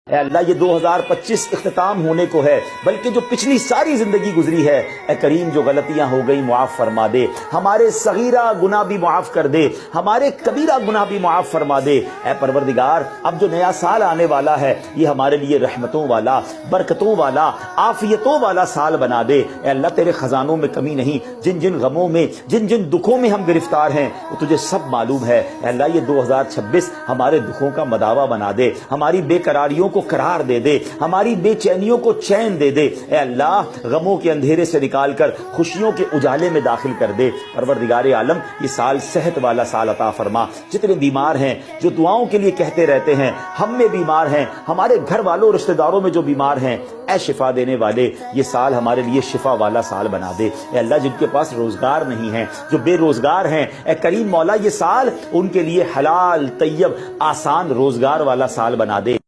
ऐ अल्लाह ये 2025 इख्तिताम होने को है, बल्कि जो पिछली सारी जिंदगी गुजरी है, ऐ करीम जो गलतियां हो गई मुआफ फरमा दे, हमारे सगीरा गुनाह भी मुआफ कर दे, हमारे कबीरा गुनाह भी मुआफ फरमा दे। ऐ परवरदिगार, अब जो नया साल आने वाला है ये हमारे लिए रहमतों वाला, बरकतों वाला, आफियतों वाला साल बना दे। ऐ अल्लाह तेरे खजानों में कमी नहीं, जिन जिन गमों में, जिन जिन दुखों में हम गिरफ्तार हैं वो तुझे सब मालूम है। ऐ अल्लाह ये 2026 हमारे दुखों का मदावा बना दे, हमारी बेकरारियों को करार दे दे, हमारी बेचैनियों को चैन दे दे। ऐ अल्लाह गमों के अंधेरे से निकालकर खुशियों के उजाले में दाखिल कर दे। परवरदिगार आलम ये साल सेहत वाला साल अता फरमा। जितने बीमार हैं, जो दुआओं के लिए कहते रहते हैं, हम में बीमार हैं, हमारे घर वालों रिश्तेदारों में जो बीमार हैं, ऐ शिफा देने वाले ये साल हमारे लिए शिफा वाला साल बना दे। ऐ अल्लाह जिनके पास रोजगार नहीं है, जो बेरोजगार हैं, ऐ करीम मौला ये साल उनके लिए हलाल तैयब आसान रोजगार वाला साल बना दे।